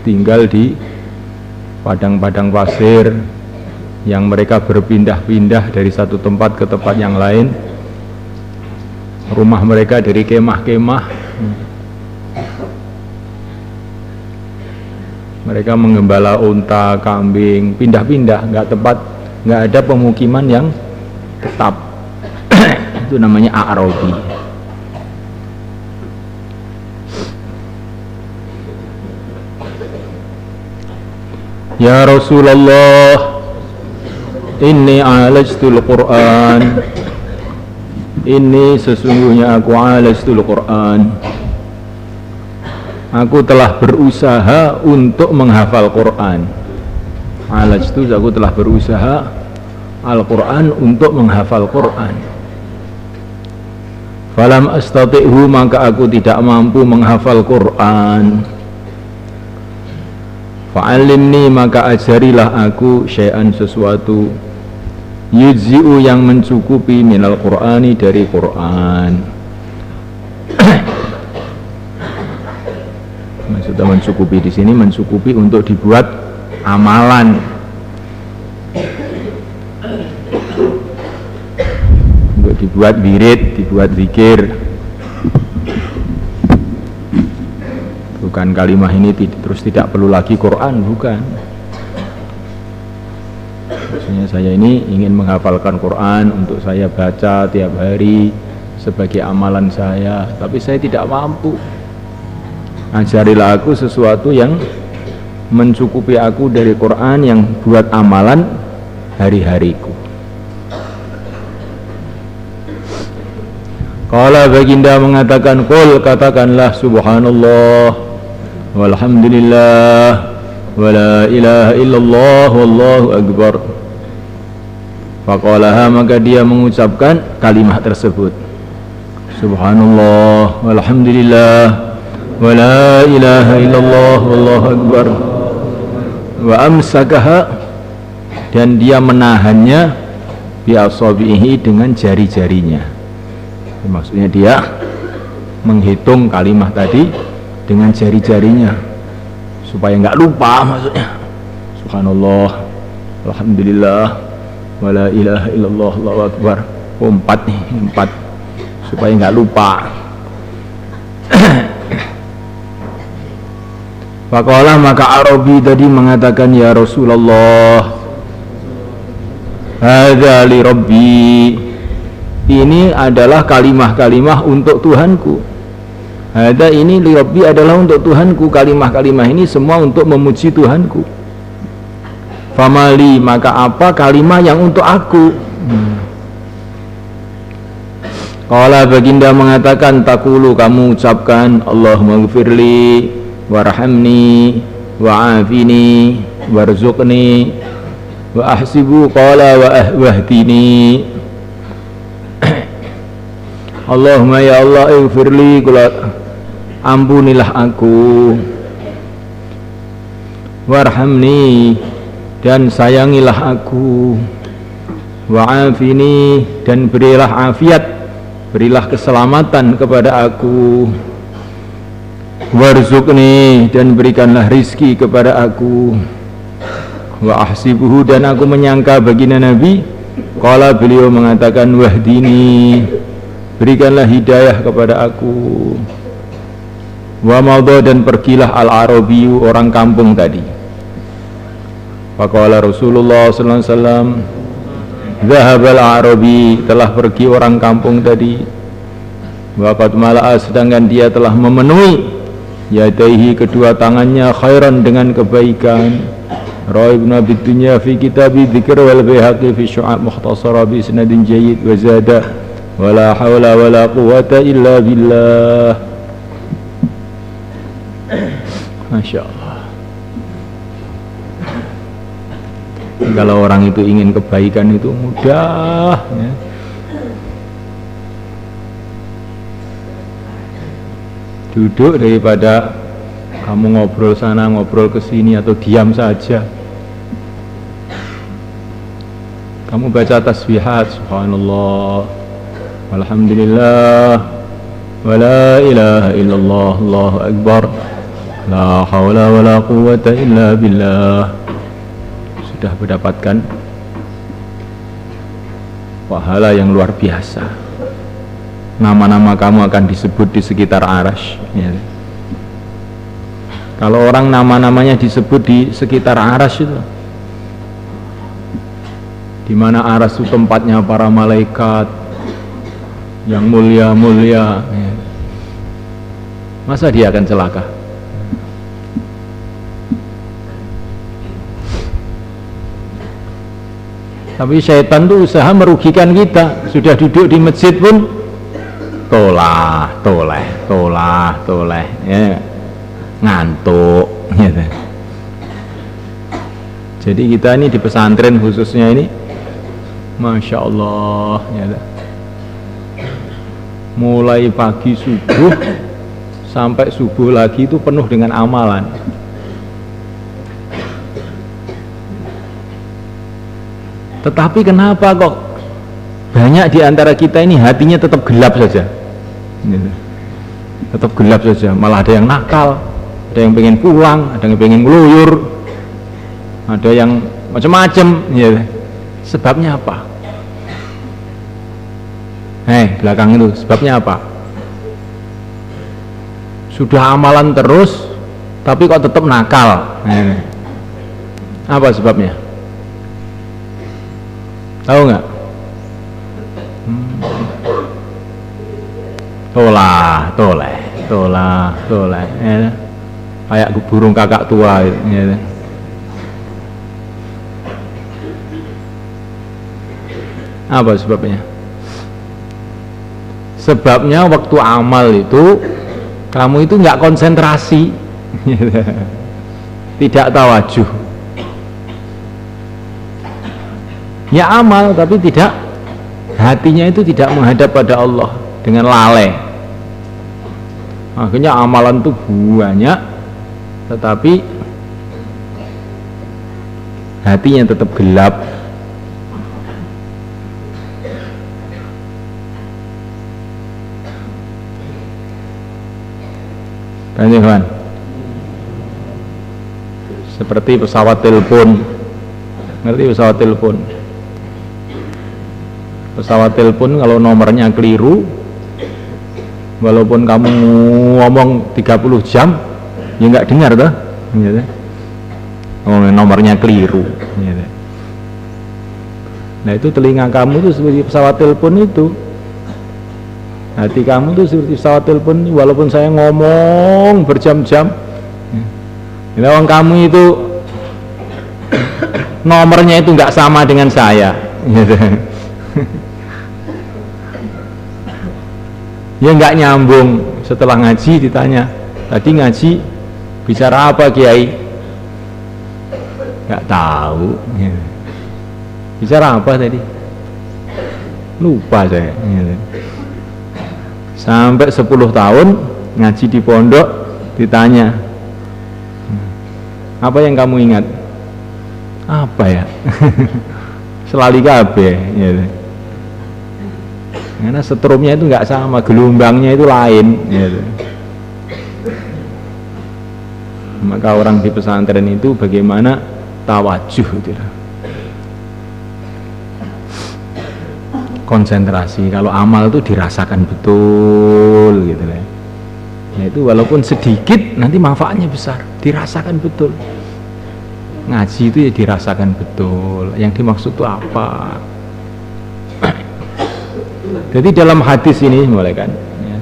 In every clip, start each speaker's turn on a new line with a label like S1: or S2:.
S1: tinggal di padang-padang pasir yang mereka berpindah-pindah dari satu tempat ke tempat yang lain. Rumah mereka dari kemah-kemah. Mereka menggembala unta, kambing, pindah-pindah, nggak ada pemukiman yang tetap. Itu namanya A'rabi. Ya Rasulullah, inni alajtul Qur'an. Ini sesungguhnya aku alajtul Qur'an. Aku telah berusaha untuk menghafal Quran. Alajtu, aku telah berusaha Al-Quran untuk menghafal Quran. Falam astati'hu, maka aku tidak mampu menghafal Quran. Fa'alimni, maka ajarilah aku syai'an, sesuatu, yujzi'u, yang mencukupi, minal Qur'ani, dari Quran. Maksudnya mencukupi di sini mencukupi untuk dibuat amalan. Untuk dibuat wirid, dibuat zikir. Bukan kalimah ini terus tidak perlu lagi Quran, bukan. Maksudnya saya ini ingin menghafalkan Quran untuk saya baca tiap hari sebagai amalan saya, tapi saya tidak mampu. Ajarilah aku sesuatu yang mencukupi aku dari Quran, yang buat amalan hari-hariku. Qala, baginda mengatakan, qul, katakanlah, subhanallah walhamdulillah wala ilaha illallah wallahu akbar. Faqalaha, maka dia mengucapkan kalimat tersebut, subhanallah walhamdulillah wala ilaha illallah wallahu akbar, wa amsakaha, dan dia menahannya, bi asabihi, dengan jari-jarinya. Maksudnya dia menghitung kalimat tadi dengan jari-jarinya supaya enggak lupa, maksudnya subhanallah alhamdulillah wala ilaha illallah wallahu akbar. Empat supaya enggak lupa. Faqala, maka Arabi tadi mengatakan, ya Rasulullah, hadza li Rabbi, ini adalah kalimah-kalimah untuk Tuhanku. Hadza, ini li Rabbi, adalah untuk Tuhanku. Kalimah-kalimah ini semua untuk memuji Tuhanku. Famali, maka apa kalimah yang untuk aku? Qala, baginda mengatakan, taqulu, kamu ucapkan, Allahumma ghfirli warhamni wa'afini warzuqni wa ahsibu, qala wahdini. Allahumma, ya Allah, ighfirli, ampunilah aku, warhamni, dan sayangilah aku, wa'afini, dan berilah afiat, berilah keselamatan kepada aku, warzuqni, dan berikanlah rizki kepada aku, wa ahsibuhu, dan aku menyangka baginda Nabi, qala, beliau mengatakan, wahdini, berikanlah hidayah kepada aku, wa madha, dan pergilah al-Arabiyu, orang kampung tadi. Faqala Rasulullah sallallahu alaihi wasallam, dhahabal Arabi, telah pergi orang kampung tadi, wa qad mala'a, sedangkan dia telah memenuhi, yadaihi, kedua tangannya, khairan, dengan kebaikan. Rawi ibn Abi Dunya fi kitabi dzikr wal Baihaqi fi syu'ab mukhtasara bi isnadin jayyid, wa zada wala hawla wala quwwata illa billah. Masya Allah. Kalau orang itu ingin kebaikan itu mudah, ya. Duduk daripada kamu ngobrol sana ngobrol ke sini, atau diam saja. Kamu baca tasbihat, subhanallah walhamdulillah wala ilaha illallah allahu akbar, La haula wala quwwata illa billah. Sudah mendapatkan pahala yang luar biasa. Nama-nama kamu akan disebut di sekitar Arasy, ya. Kalau orang nama-namanya disebut di sekitar Arasy itu, di mana Arasy itu tempatnya para malaikat yang mulia-mulia, ya. Masa dia akan celaka? Tapi syaitan tuh usaha merugikan kita. Sudah duduk di masjid pun toleh ya, ngantuk gitu. Jadi kita ini di pesantren khususnya ini, Masya Allah ya, mulai pagi subuh sampai subuh lagi itu penuh dengan amalan. Tetapi kenapa kok banyak di antara kita ini hatinya tetap gelap saja, tetap gelap saja, malah ada yang nakal, ada yang pengen pulang, ada yang pengen ngeluyur, ada yang macam-macam, ya. Sebabnya apa? Belakang itu sebabnya apa? Sudah amalan terus, tapi kok tetap nakal. Apa sebabnya? Tahu nggak? Toleh, ya. Kayak burung kakak tua, ya. Apa sebabnya? Sebabnya waktu amal itu kamu itu nggak konsentrasi, tidak tawajuh. Ya amal tapi tidak, hatinya itu tidak menghadap pada Allah, dengan lalai. Akhirnya amalan itu banyak tetapi hatinya tetap gelap. Kan, seperti pesawat telepon. Ngerti pesawat telepon? Pesawat telepon kalau nomornya keliru, walaupun kamu ngomong 30 jam ya nggak dengar tuh, gitu. Nomornya keliru, gitu. Nah itu telinga kamu tuh seperti pesawat telepon itu, hati kamu tuh seperti pesawat telepon. Walaupun saya ngomong berjam-jam, orang kamu itu nomornya itu nggak sama dengan saya, gitu. Ya nggak nyambung. Setelah ngaji ditanya, tadi ngaji bicara apa Kiai? Nggak tahu. Bicara apa tadi? Lupa saya. Sampai 10 tahun ngaji di pondok ditanya, apa yang kamu ingat? Apa ya? Selali kabeh, gitu. Karena setrumnya itu nggak sama, gelombangnya itu lain, gitu. Maka orang di pesantren itu bagaimana tawajuh itu, konsentrasi. Kalau amal itu dirasakan betul, gitu ya. Nah itu walaupun sedikit nanti manfaatnya besar, dirasakan betul. Ngaji itu ya dirasakan betul. Yang dimaksud itu apa? Jadi dalam hadis ini mulai kan, ya,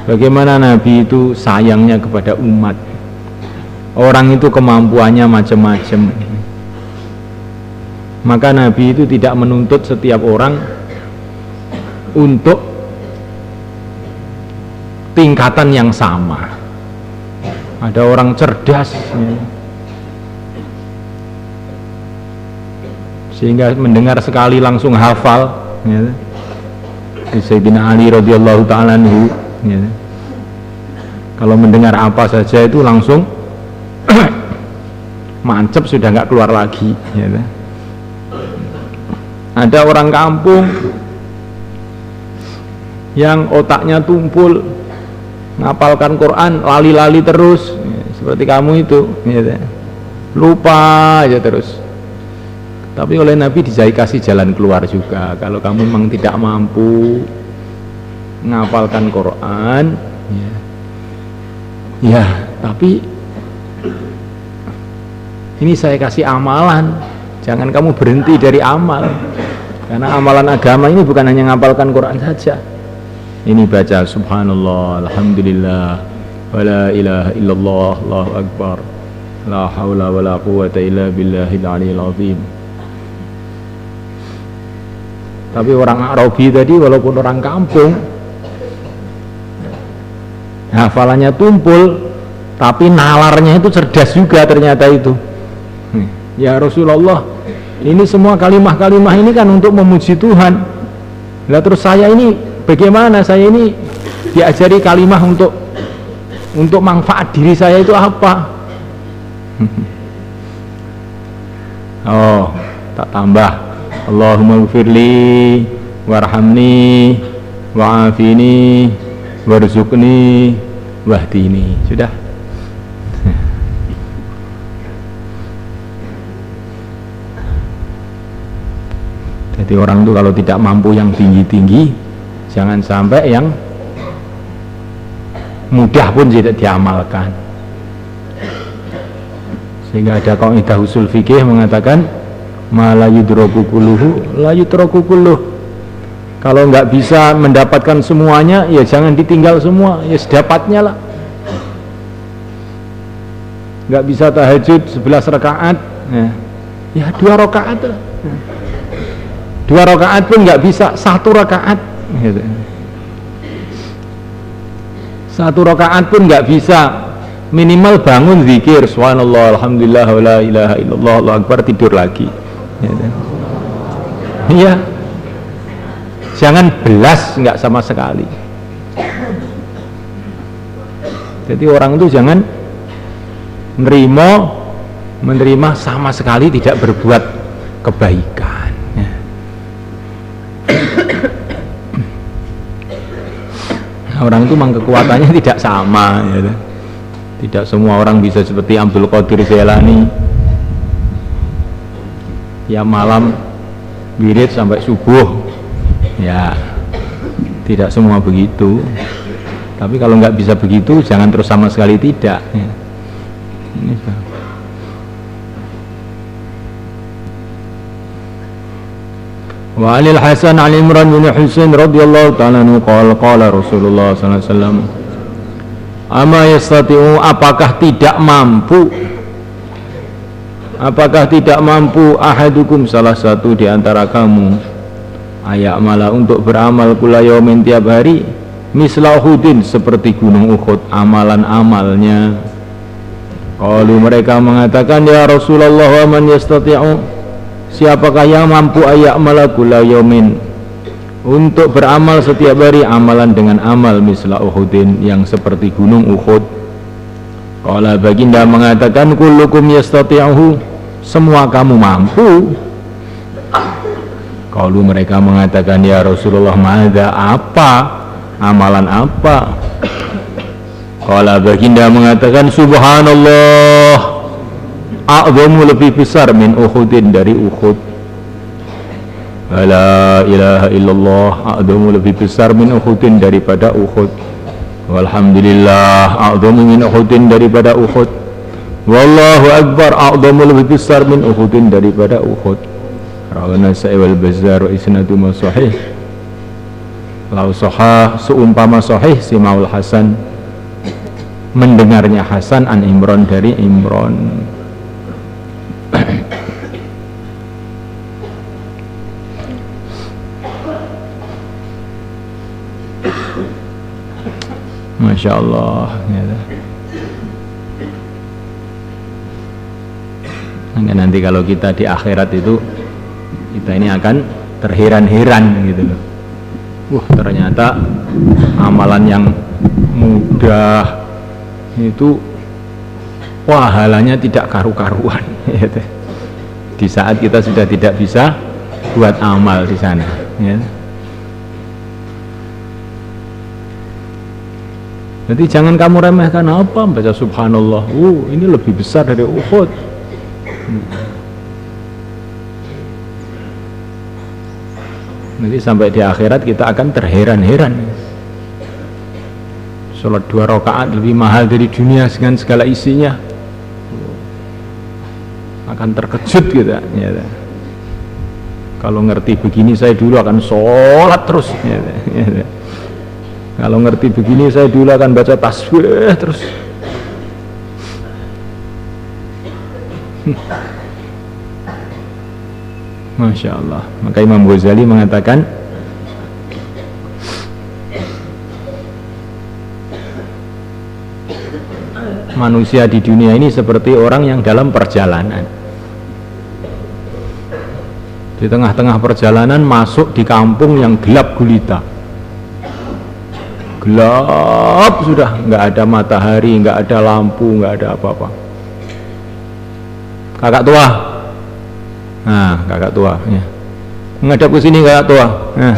S1: bagaimana Nabi itu sayangnya kepada umat. Orang itu kemampuannya macam-macam, maka Nabi itu tidak menuntut setiap orang untuk tingkatan yang sama. Ada orang cerdas, ya, sehingga mendengar sekali langsung hafal, ya. Sayyidina Ali radhiyallahu ta'ala anhu, ya. Kalau mendengar apa saja itu langsung mancep, sudah nggak keluar lagi, ya. Ada orang kampung yang otaknya tumpul, ngapalkan Quran lali-lali terus seperti kamu itu gitu. Lupa aja terus. Tapi oleh Nabi dikasih jalan keluar juga. Kalau kamu memang tidak mampu ngapalkan Quran ya tapi ini saya kasih amalan, jangan kamu berhenti dari amal, karena amalan agama ini bukan hanya ngapalkan Quran saja. Ini baca subhanallah, alhamdulillah, wala ilaha illallah, Allahu akbar, la haula wala quwata illa billahil aliyil azim. Tapi orang Arabi tadi walaupun orang kampung hafalannya tumpul, tapi nalarnya itu cerdas juga ternyata itu. Ya Rasulullah, ini semua kalimah-kalimah ini kan untuk memuji Tuhan. Lah terus saya ini bagaimana? Saya ini diajari kalimah untuk manfaat diri saya itu apa? Oh, tak tambah. Allahumma gfirli warhamni wa'afini warzuqni wahdini. Sudah. Jadi orang itu kalau tidak mampu yang tinggi-tinggi, jangan sampai yang mudah pun tidak diamalkan. Sehingga ada kaidah usul fikih mengatakan ma la yudraku kulluhu la yutraku kulluh. Kalau nggak bisa mendapatkan semuanya, ya jangan ditinggal semua, ya sedapatnya lah. Nggak bisa tahajud 11 rakaat, ya 2 rakaat lah. 2 rakaat pun nggak bisa, 1 rakaat gitu. 1 rakaat pun nggak bisa, minimal bangun zikir subhanallah alhamdulillah wala ilaha illallah Allahu akbar, tidur lagi gitu. Iya, jangan belas nggak sama sekali. Jadi orang itu jangan menerima sama sekali tidak berbuat kebaikan. Orang itu memang kekuatannya tidak sama ya. Tidak semua orang bisa seperti Abdul Qadir Jailani ya, malam wirid sampai subuh ya, tidak semua begitu. Tapi kalau nggak bisa begitu, jangan terus sama sekali tidak ya. Ini Wa alil Hasan al Imran bin Husain radhiyallahu ta'ala anhu qala Rasulullah sallallahu alaihi wasallam ama yastati'u, apakah tidak mampu ahadukum, salah satu di antara kamu, ayak malah untuk beramal kula yaumin, tiap hari, misla Uhudin, seperti gunung Uhud amalan-amalnya. Qalu, mereka mengatakan ya Rasulullah wa man yastati'u, siapakah yang mampu ayak malakula yaumin, untuk beramal setiap hari amalan dengan amal misla Uhudin, yang seperti gunung Uhud. Qala, baginda mengatakan kullukum yastati'uhu, semua kamu mampu. Qalu, mereka mengatakan ya Rasulullah madza, apa amalan apa? Qala, baginda mengatakan subhanallah a'zamu, lebih besar, min Uhudin, dari Uhud. La ilaha illallah a'zamu, lebih besar, min Uhudin, daripada Uhud. Walhamdulillah a'zamu min Uhudin, daripada Uhud. Wallahu akbar a'zamu, lebih besar, min Uhudin, daripada Uhud. Rawana Nasa'i wal Bazzar wa isnadu ma sahih. Lau sahah, seumpama sahih, si Maul Hasan, mendengarnya Hasan an Imran, dari Imran. Masya Allah ya. Nanti kalau kita di akhirat itu, kita ini akan terheran-heran gitu loh. Wah, ternyata amalan yang mudah itu pahalanya tidak karu-karuan gitu. Di saat kita sudah tidak bisa buat amal di sana ya. Jadi jangan kamu remehkan apa baca subhanallah. Ini lebih besar dari Uhud. Nanti sampai di akhirat kita akan terheran-heran. Sholat 2 rakaat lebih mahal dari dunia dengan segala isinya. Akan terkejut kita. Ya. Kalau ngerti begini saya dulu akan sholat terus. Ya. Kalau ngerti begini saya dulu akan baca tasbih terus. Masya Allah. Maka Imam Ghazali mengatakan, manusia di dunia ini seperti orang yang dalam perjalanan. Di tengah-tengah perjalanan masuk di kampung yang gelap gulita. Gelap sudah, nggak ada matahari, nggak ada lampu, nggak ada apa-apa. Kakak tua, nah kakak tua, ya. Menghadap ke sini kakak tua. Nah.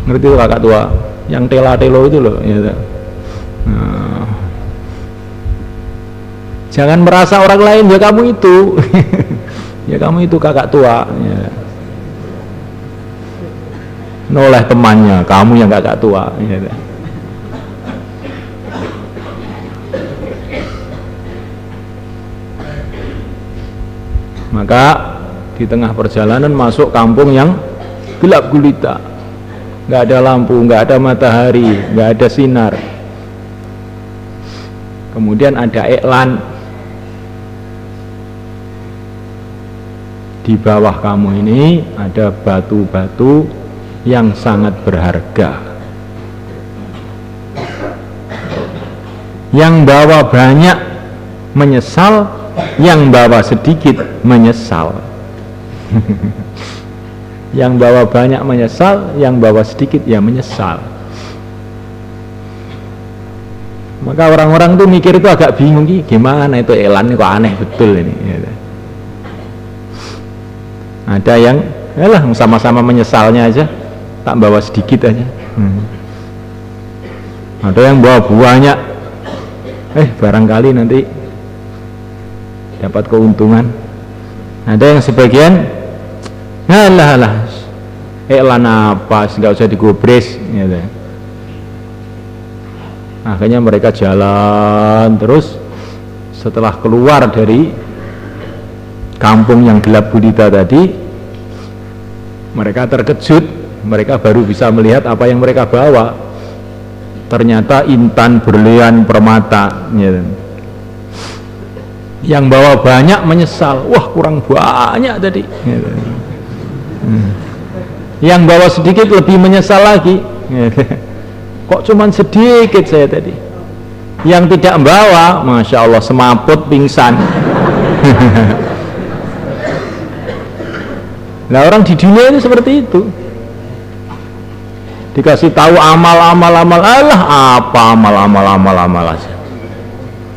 S1: Ngerti tuh kakak tua, yang tela-telo itu loh. Ya. Nah. Jangan merasa orang lain, ya kamu itu, ya kamu itu kakak tua. Ya. Noleh temannya, kamu yang kakak tua. Ya. Maka di tengah perjalanan masuk kampung yang gelap gulita, nggak ada lampu, nggak ada matahari, nggak ada sinar. Kemudian ada iklan, di bawah kamu ini ada batu-batu yang sangat berharga. Yang bawa banyak menyesal, yang bawa sedikit menyesal. Yang bawa banyak menyesal, yang bawa sedikit ya menyesal. Maka orang-orang tuh mikir itu agak bingung, gimana itu iklan kok aneh betul ini. Ada yang sama-sama menyesalnya aja, tak bawa sedikit aja. Ada yang bawa banyak, barangkali nanti dapat keuntungan. Ada yang sebagian, alah, iklan apa, nggak usah digubris. Gitu. Akhirnya mereka jalan terus. Setelah keluar dari kampung yang gelap gulita tadi, mereka terkejut. Mereka baru bisa melihat apa yang mereka bawa. Ternyata intan, berlian, permata. Gitu. Yang bawa banyak menyesal, wah kurang banyak tadi. Gitu. Yang bawa sedikit lebih menyesal lagi. Gitu. Kok cuman sedikit saya tadi. Yang tidak membawa, masya Allah semaput pingsan. Nah orang di dunia ini seperti itu. Dikasih tahu amal, alah apa amal aja.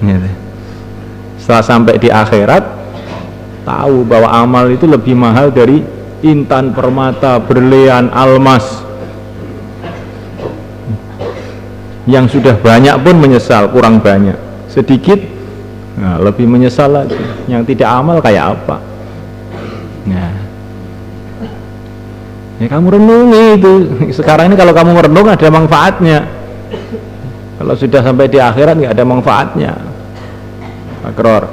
S1: Gitu. Setelah sampai di akhirat, tahu bahwa amal itu lebih mahal dari intan, permata, berlian, almas. Yang sudah banyak pun menyesal, kurang banyak. Sedikit, nah, lebih menyesal lagi. Yang tidak amal kayak apa? Nah, ya kamu renungi itu. Sekarang ini kalau kamu merenung ada manfaatnya. Kalau sudah sampai di akhirat nggak ada manfaatnya. Pak Kror.